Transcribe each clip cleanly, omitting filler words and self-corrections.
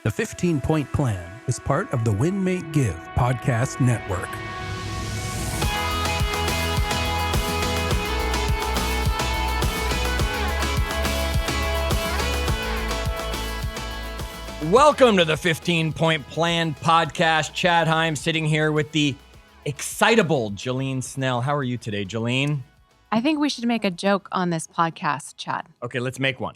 The 15-Point Plan is part of the Win, Make, Give podcast network. Welcome to the 15-Point Plan podcast. Chad Heim sitting here with the excitable Jillene Snell. How are you today, Jillene? I think we should make a joke on this podcast, Chad. Okay, let's make one.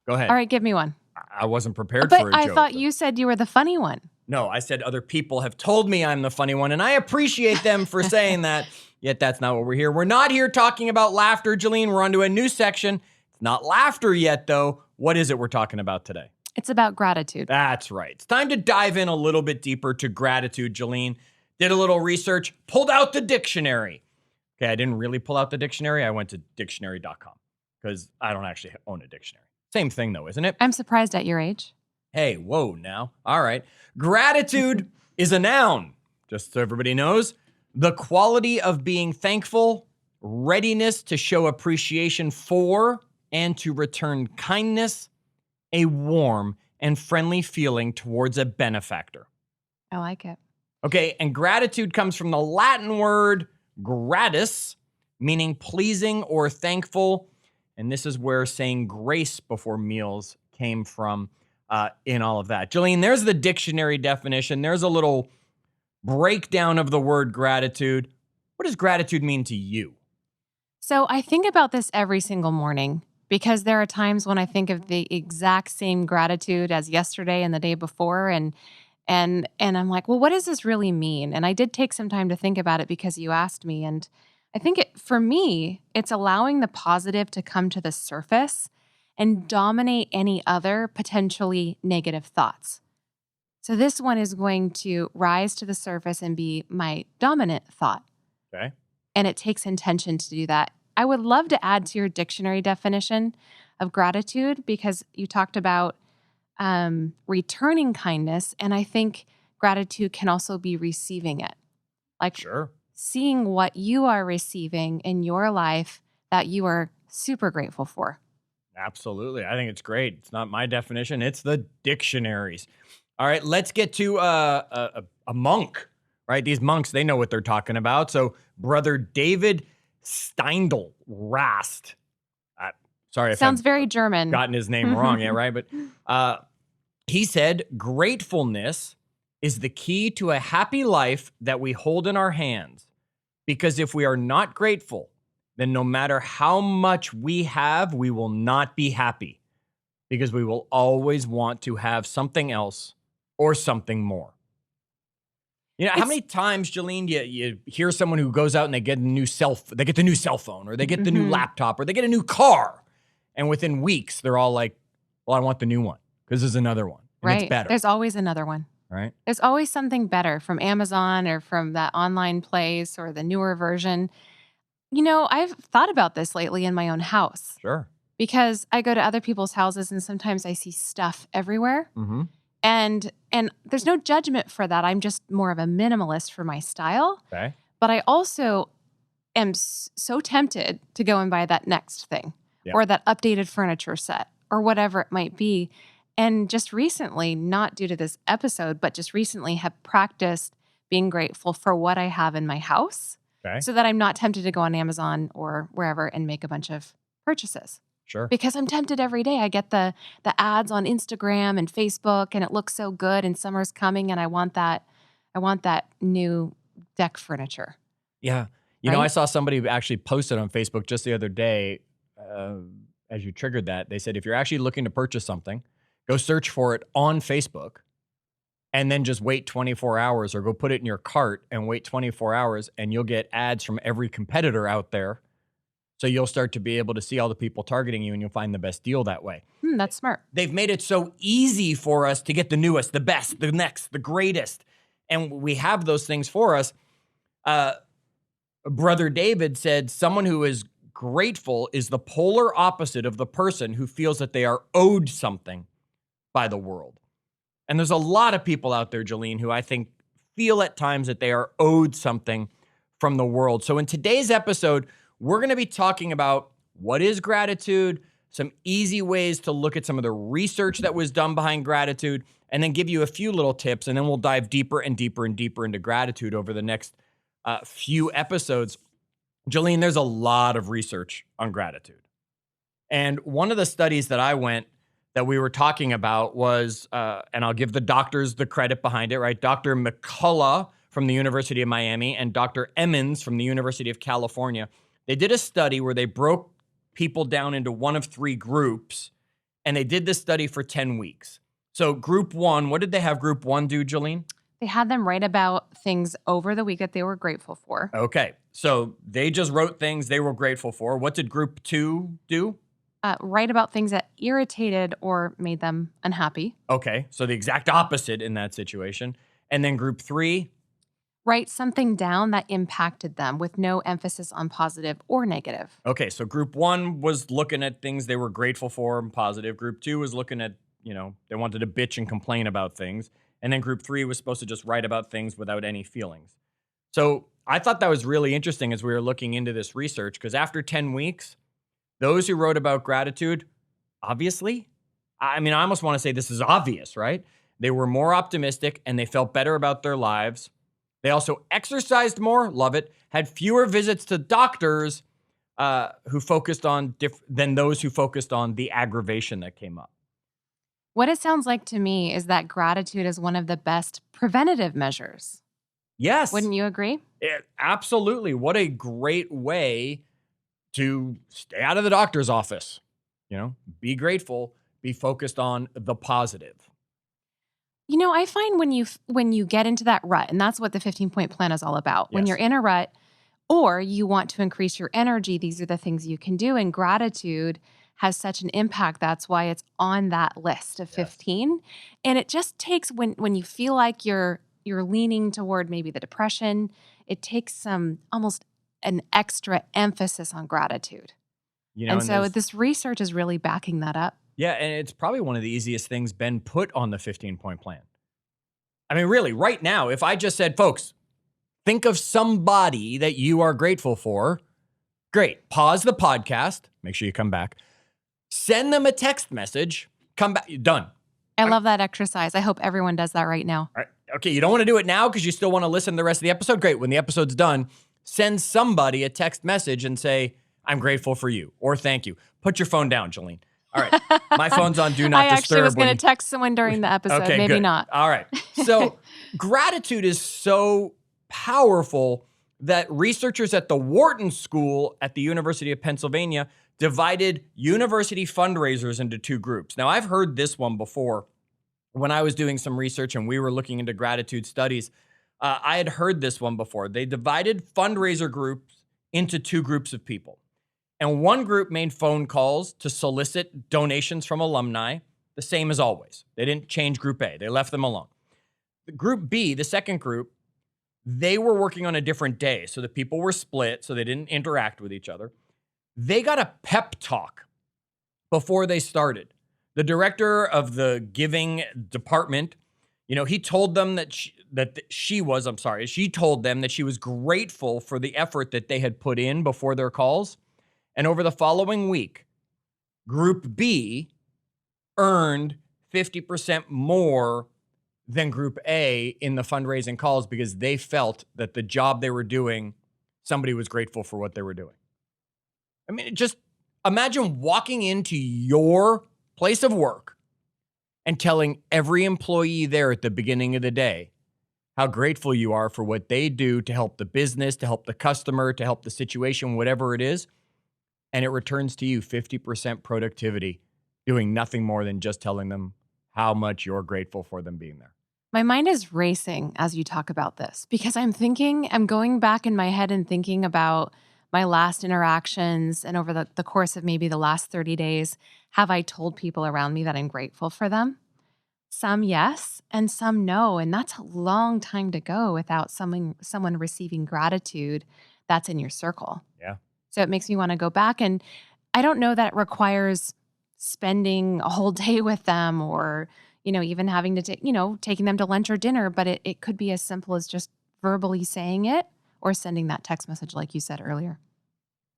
Go ahead. All right, give me one. I wasn't prepared for a joke. But I thought you said you were the funny one. No, I said other people have told me I'm the funny one, and I appreciate them for saying that, yet that's not what we're here. We're not here talking about laughter, Jillene. We're on to a new section. It's not laughter yet, though. What is it we're talking about today? It's about gratitude. That's right. It's time to dive in a little bit deeper to gratitude, Jillene. Did a little research, pulled out the dictionary. Okay, I didn't really pull out the dictionary. I went to dictionary.com because I don't actually own a dictionary. Same thing, though, isn't it? I'm surprised at your age. Hey, whoa, now. All right. Gratitude is a noun, just so everybody knows. The quality of being thankful, readiness to show appreciation for and to return kindness, a warm and friendly feeling towards a benefactor. I like it. Okay, and gratitude comes from the Latin word gratis, meaning pleasing or thankful. And this is where saying grace before meals came from in all of that. Jillene, there's the dictionary definition. There's a little breakdown of the word gratitude. What does gratitude mean to you? So I think about this every single morning because there are times when I think of the exact same gratitude as yesterday and the day before. And I'm like, well, what does this really mean? And I did take some time to think about it because you asked me. And I think for me, it's allowing the positive to come to the surface and dominate any other potentially negative thoughts. So this one is going to rise to the surface and be my dominant thought. Okay. And it takes intention to do that. I would love to add to your dictionary definition of gratitude because you talked about returning kindness. And I think gratitude can also be receiving it. Like Sure. Seeing what you are receiving in your life that you are super grateful for. Absolutely. I think it's great. It's not my definition. It's the dictionaries. All right, let's get to a monk, right? These monks, they know what they're talking about. So Brother David Steindl Rast. Sorry if Sounds I've very German. gotten his name wrong, yeah, right? But he said, gratefulness is the key to a happy life that we hold in our hands. Because if we are not grateful, then no matter how much we have, we will not be happy. Because we will always want to have something else or something more. You know, how many times, Jillene, you hear someone who goes out and they get the new cell phone, or they get the new laptop, or they get a new car, and within weeks they're all like, "Well, I want the new one because there's another one, and Right. it's better." There's always another one. Right? There's always something better from Amazon or from that online place or the newer version. You know, I've thought about this lately in my own house Sure. because I go to other people's houses and sometimes I see stuff everywhere. Mm-hmm. And there's no judgment for that. I'm just more of a minimalist for my style. Okay. But I also am so tempted to go and buy that next thing Yeah. or that updated furniture set or whatever it might be. And just recently, not due to this episode, but just recently have practiced being grateful for what I have in my house Okay. so that I'm not tempted to go on Amazon or wherever and make a bunch of purchases. Sure. Because I'm tempted every day. I get the ads on Instagram and Facebook and it looks so good and summer's coming and I want that new deck furniture. Yeah. You know, Right? I saw somebody actually posted on Facebook just the other day, as you triggered that, they said, if you're actually looking to purchase something, go search for it on Facebook and then just wait 24 hours or go put it in your cart and wait 24 hours and you'll get ads from every competitor out there. So you'll start to be able to see all the people targeting you and you'll find the best deal that way. That's smart. They've made it so easy for us to get the newest, the best, the next, the greatest. And we have those things for us. Brother David said, someone who is grateful is the polar opposite of the person who feels that they are owed something by the world. And there's a lot of people out there, Jillene, who I think feel at times that they are owed something from the world. So in today's episode, we're going to be talking about what is gratitude, some easy ways to look at some of the research that was done behind gratitude, and then give you a few little tips, and then we'll dive deeper and deeper and deeper into gratitude over the next few episodes. Jillene, there's a lot of research on gratitude. And one of the studies that I went that we were talking about was, and I'll give the doctors the credit behind it, right? Dr. McCullough from the University of Miami and Dr. Emmons from the University of California. They did a study where they broke people down into one of 3 groups, and they did this study for 10 weeks. So group 1, what did they have group 1 do, Jillene? They had them write about things over the week that they were grateful for. Okay, so they just wrote things they were grateful for. What did group 2 do? Write about things that irritated or made them unhappy. Okay, so the exact opposite in that situation. And then group 3? Write something down that impacted them with no emphasis on positive or negative. Okay, so group 1 was looking at things they were grateful for and positive. Group 2 was looking at, they wanted to bitch and complain about things. And then group 3 was supposed to just write about things without any feelings. So I thought that was really interesting as we were looking into this research, because after 10 weeks, those who wrote about gratitude, obviously, I almost want to say this is obvious, right? They were more optimistic and they felt better about their lives. They also exercised more, love it, had fewer visits to doctors who focused on than those who focused on the aggravation that came up. What it sounds like to me is that gratitude is one of the best preventative measures. Yes. Wouldn't you agree? Absolutely. What a great way to stay out of the doctor's office. Be grateful, be focused on the positive. I find when you get into that rut, and that's what the 15-point plan is all about. When Yes. you're in a rut or you want to increase your energy, these are the things you can do. And gratitude has such an impact. That's why it's on that list of 15. And it just takes when you feel like you're leaning toward maybe the depression, it takes some almost an extra emphasis on gratitude. And so this research is really backing that up. Yeah, and it's probably one of the easiest things been put on the 15-point plan. Really, right now, if I just said, folks, think of somebody that you are grateful for, great. Pause the podcast. Make sure you come back. Send them a text message. Come back. Done. I love that exercise. I hope everyone does that right now. All right. Okay, you don't want to do it now because you still want to listen to the rest of the episode? Great. When the episode's done, send somebody a text message and say, I'm grateful for you, or thank you. Put your phone down, Jillene. All right. My phone's on Do Not Disturb. I actually was going to text someone during the episode. Okay, maybe good. not. All right. So gratitude is so powerful that researchers at the Wharton School at the University of Pennsylvania divided university fundraisers into 2 groups. Now, I've heard this one before when I was doing some research and we were looking into gratitude studies. I had heard this one before. They divided fundraiser groups into 2 groups of people. And one group made phone calls to solicit donations from alumni, the same as always. They didn't change group A. They left them alone. The group B, the second group, they were working on a different day. So the people were split, so they didn't interact with each other. They got a pep talk before they started. The director of the giving department, he told them she told them that she was grateful for the effort that they had put in before their calls. And over the following week, Group B earned 50% more than Group A in the fundraising calls because they felt that the job they were doing, somebody was grateful for what they were doing. Just imagine walking into your place of work and telling every employee there at the beginning of the day how grateful you are for what they do to help the business, to help the customer, to help the situation, whatever it is. And it returns to you 50% productivity, doing nothing more than just telling them how much you're grateful for them being there. My mind is racing as you talk about this because I'm going back in my head and thinking about my last interactions and over the course of maybe the last 30 days, have I told people around me that I'm grateful for them? Some yes, and some no. And that's a long time to go without someone receiving gratitude that's in your circle. Yeah. So it makes me want to go back. And I don't know that it requires spending a whole day with them or, even having to taking them to lunch or dinner, but it could be as simple as just verbally saying it or sending that text message like you said earlier.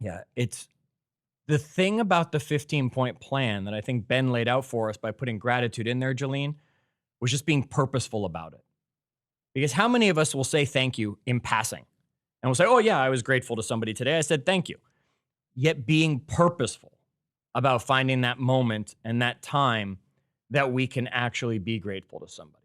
Yeah, The thing about the 15-point plan that I think Ben laid out for us by putting gratitude in there, Jillene, was just being purposeful about it. Because how many of us will say thank you in passing? And we'll say, oh, yeah, I was grateful to somebody today. I said thank you. Yet being purposeful about finding that moment and that time that we can actually be grateful to somebody.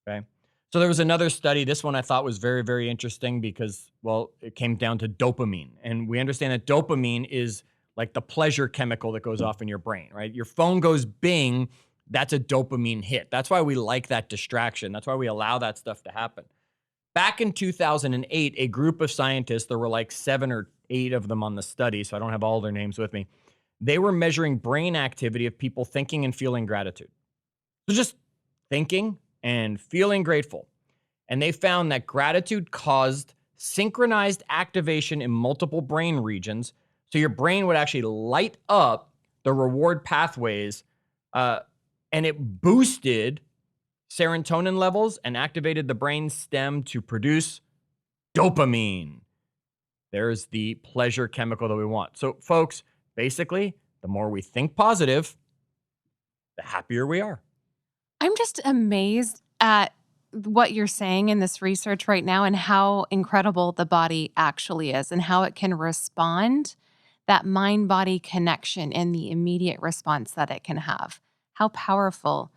Okay. So there was another study. This one I thought was very, very interesting because, well, it came down to dopamine. And we understand that dopamine is like the pleasure chemical that goes off in your brain, right? Your phone goes bing. That's a dopamine hit. That's why we like that distraction. That's why we allow that stuff to happen. Back in 2008, a group of scientists, there were like 7 or 8 of them on the study, so I don't have all their names with me. They were measuring brain activity of people thinking and feeling gratitude. So just thinking and feeling grateful. And they found that gratitude caused synchronized activation in multiple brain regions. So your brain would actually light up the reward pathways, and it boosted serotonin levels and activated the brain stem to produce dopamine. There's the pleasure chemical that we want. So, folks, basically, the more we think positive, the happier we are. I'm just amazed at what you're saying in this research right now and how incredible the body actually is and how it can respond, that mind-body connection and the immediate response that it can have. How powerful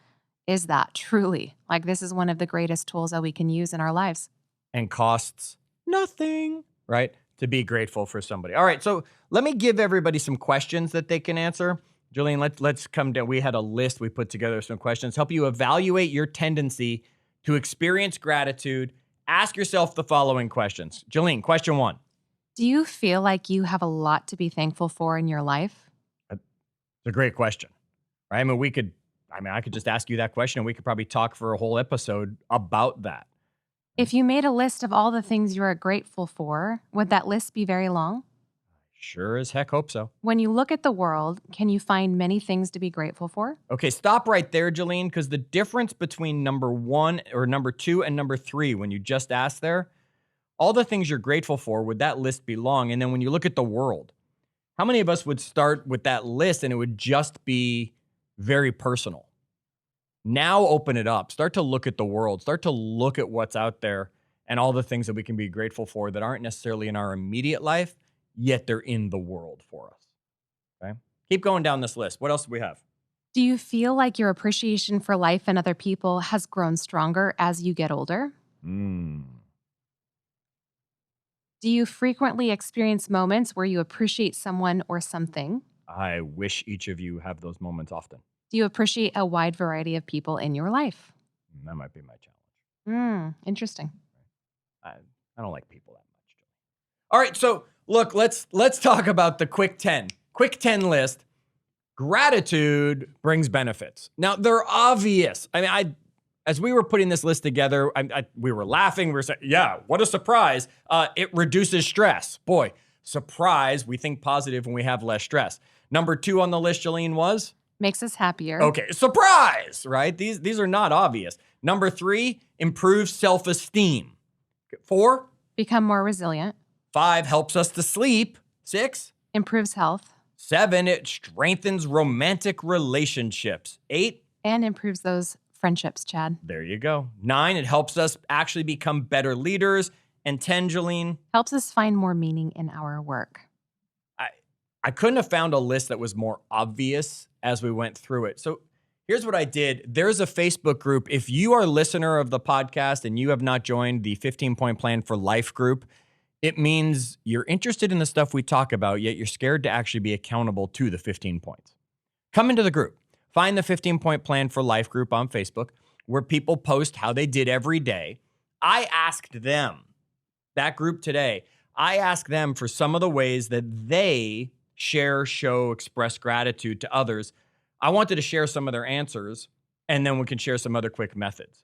is that truly? Like, this is one of the greatest tools that we can use in our lives. And costs nothing, right? To be grateful for somebody. All right, so let me give everybody some questions that they can answer. Jillene, let's come down. We had a list we put together, some questions, help you evaluate your tendency to experience gratitude. Ask yourself the following questions. Jillene, question 1. Do you feel like you have a lot to be thankful for in your life? It's a great question, right? I could just ask you that question and we could probably talk for a whole episode about that. If you made a list of all the things you are grateful for, would that list be very long? Sure as heck hope so. When you look at the world, can you find many things to be grateful for? Okay, stop right there, Jillene, because the difference between number 1 or number 2 and number 3, when you just asked there, all the things you're grateful for, would that list be long? And then when you look at the world, how many of us would start with that list and it would just be very personal? Now open it up. Start to look at the world. Start to look at what's out there and all the things that we can be grateful for that aren't necessarily in our immediate life, yet they're in the world for us. Okay? Keep going down this list. What else do we have? Do you feel like your appreciation for life and other people has grown stronger as you get older? Do you frequently experience moments where you appreciate someone or something? I wish each of you have those moments often. Do you appreciate a wide variety of people in your life? That might be my challenge. Interesting. I don't like people that much. All right, so look, let's talk about the quick 10. Quick 10 list. Gratitude brings benefits. Now, they're obvious. I mean, as we were putting this list together, we were laughing. We were saying, yeah, what a surprise. It reduces stress. Boy, surprise, we think positive when we have less stress. Number 2 on the list, Jillene, was? Makes us happier. Okay, surprise, right? These are not obvious. Number 3, improves self-esteem. 4, Become more resilient. 5, helps us to sleep. 6, Improves health. 7, it strengthens romantic relationships. 8, And improves those friendships, Chad. there you go. 9, it helps us actually become better leaders. And 10, Jillene, Helps us find more meaning in our work. I couldn't have found a list that was more obvious as we went through it. So here's what I did. There's a Facebook group. If you are a listener of the podcast and you have not joined the 15-Point Plan for Life group, it means you're interested in the stuff we talk about, yet you're scared to actually be accountable to the 15 points. Come into the group. Find the 15-Point Plan for Life group on Facebook where people post how they did every day. I asked them, that group today, I asked them for some of the ways that they share, show, express gratitude to others. I wanted to share some of their answers, and then we can share some other quick methods.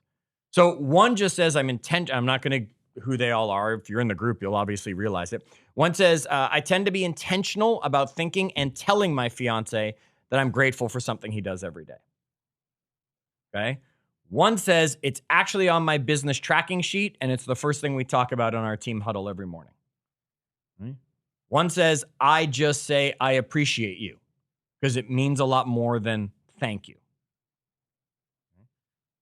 So one just says, I'm not going to, who they all are. If you're in the group, you'll obviously realize it. One says, I tend to be intentional about thinking and telling my fiance that I'm grateful for something he does every day. Okay. One says, it's actually on my business tracking sheet, and it's the first thing we talk about on our team huddle every morning. One says, I just say, I appreciate you, because it means a lot more than thank you.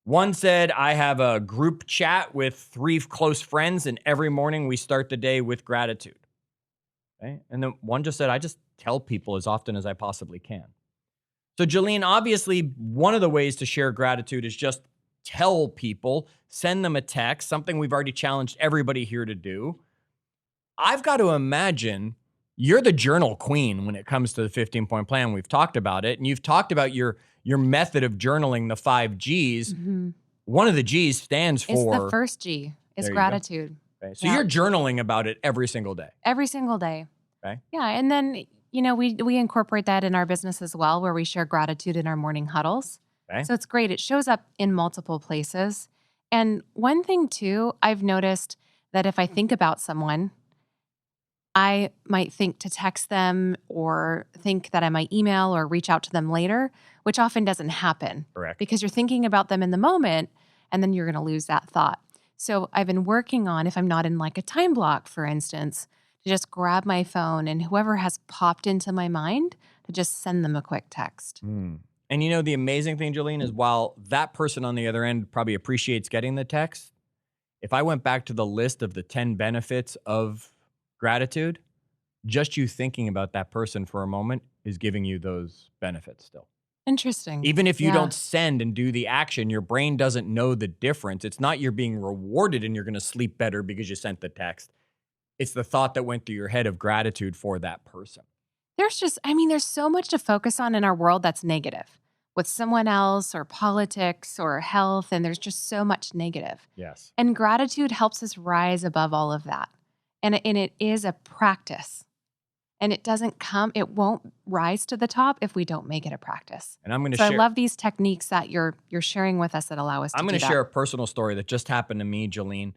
One said, I have a group chat with 3 close friends, and every morning we start the day with gratitude. Okay? And then one just said, I just tell people as often as I possibly can. So, Jillene, obviously, one of the ways to share gratitude is just tell people, send them a text, something we've already challenged everybody here to do. I've got to imagine you're the journal queen when it comes to the 15-point plan. We've talked about it, and you've talked about your method of journaling, the 5 G's. One of the G's stands for... It's the first G, is There you go. gratitude. Okay. So you're journaling about it every single day. Every single day. Okay. Yeah, and then, we incorporate that in our business as well, where we share gratitude in our morning huddles. Okay. So it's great. It shows up in multiple places. And one thing, too, I've noticed that if I think about someone, I might think to text them or think that I might email or reach out to them later, which often doesn't happen. Correct. Because you're thinking about them in the moment, and then you're going to lose that thought. So I've been working on, if I'm not in like a time block, for instance, to just grab my phone and whoever has popped into my mind, to just send them a quick text. And the amazing thing, Jillene, is while that person on the other end probably appreciates getting the text, if I went back to the list of the 10 benefits of gratitude, just you thinking about that person for a moment is giving you those benefits still. Interesting. Even if you don't send and do the action, your brain doesn't know the difference. It's not you're being rewarded and you're going to sleep better because you sent the text. It's the thought that went through your head of gratitude for that person. There's so much to focus on in our world that's negative with someone else or politics or health, and there's just so much negative. Yes. And gratitude helps us rise above all of that. And it is a practice. And it won't rise to the top if we don't make it a practice. And I'm going to share. I love these techniques that you're sharing with us that allow us to do that. I'm going to share a personal story that just happened to me, Jillene,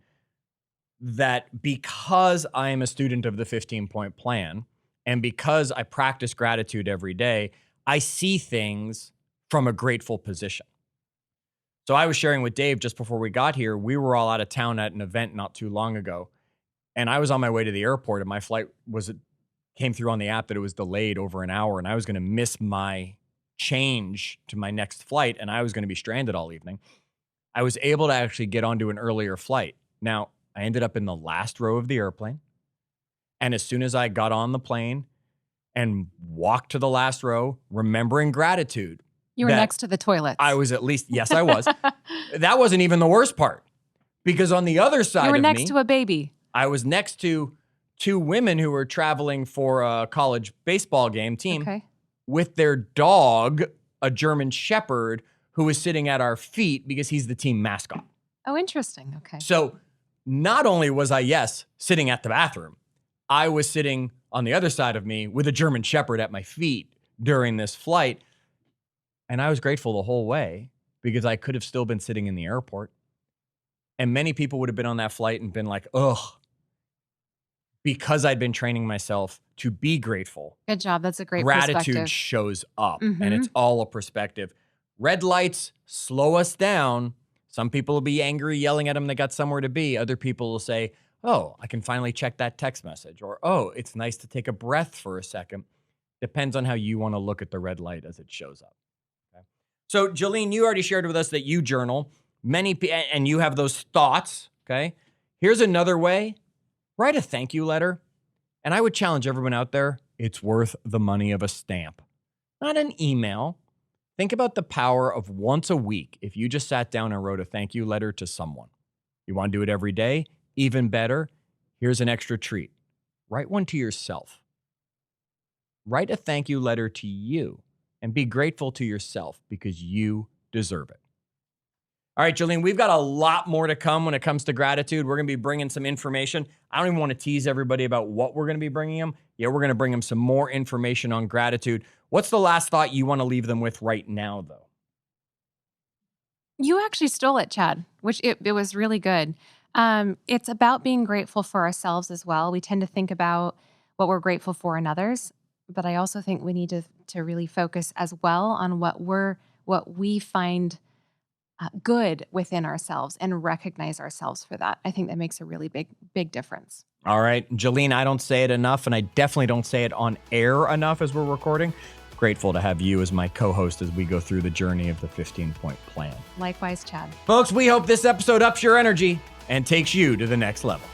that because I am a student of the 15-point plan and because I practice gratitude every day, I see things from a grateful position. So I was sharing with Dave just before we got here, we were all out of town at an event not too long ago. And I was on my way to the airport and my flight came through on the app that it was delayed over an hour and I was going to miss my change to my next flight and I was going to be stranded all evening. I was able to actually get onto an earlier flight. Now, I ended up in the last row of the airplane. And as soon as I got on the plane and walked to the last row, remembering gratitude. You were next to the toilets. I was yes, I was. That wasn't even the worst part. Because on the other side of me. You were next to a baby. I was next to 2 women who were traveling for a college baseball game team with their dog, a German Shepherd, who was sitting at our feet because he's the team mascot. Oh, interesting. Okay. So not only was I, sitting at the bathroom, I was sitting on the other side of me with a German Shepherd at my feet during this flight. And I was grateful the whole way because I could have still been sitting in the airport. And many people would have been on that flight and been like, ugh, because I'd been training myself to be grateful. Good job. That's a great Gratitude perspective. shows up and it's all a perspective. Red lights slow us down. Some people will be angry, yelling at them they got somewhere to be. Other people will say, oh, I can finally check that text message. Or, oh, it's nice to take a breath for a second. Depends on how you want to look at the red light as it shows up. Okay? So, Jillene, you already shared with us that you journal. And you have those thoughts, okay? Here's another way. Write a thank you letter. And I would challenge everyone out there, it's worth the money of a stamp. Not an email. Think about the power of once a week if you just sat down and wrote a thank you letter to someone. You want to do it every day? Even better, here's an extra treat. Write one to yourself. Write a thank you letter to you and be grateful to yourself because you deserve it. All right, Jillene, we've got a lot more to come when it comes to gratitude. We're going to be bringing some information. I don't even want to tease everybody about what we're going to be bringing them. Yeah, we're going to bring them some more information on gratitude. What's the last thought you want to leave them with right now, though? You actually stole it, Chad, which it was really good. It's about being grateful for ourselves as well. We tend to think about what we're grateful for in others, but I also think we need to really focus as well on what we find good within ourselves and recognize ourselves for that. I think that makes a really big difference. All right, Jillene, I don't say it enough, and I definitely don't say it on air enough as we're recording. Grateful to have you as my co-host as we go through the journey of the 15-point plan. Likewise, Chad. Folks, we hope this episode ups your energy and takes you to the next level.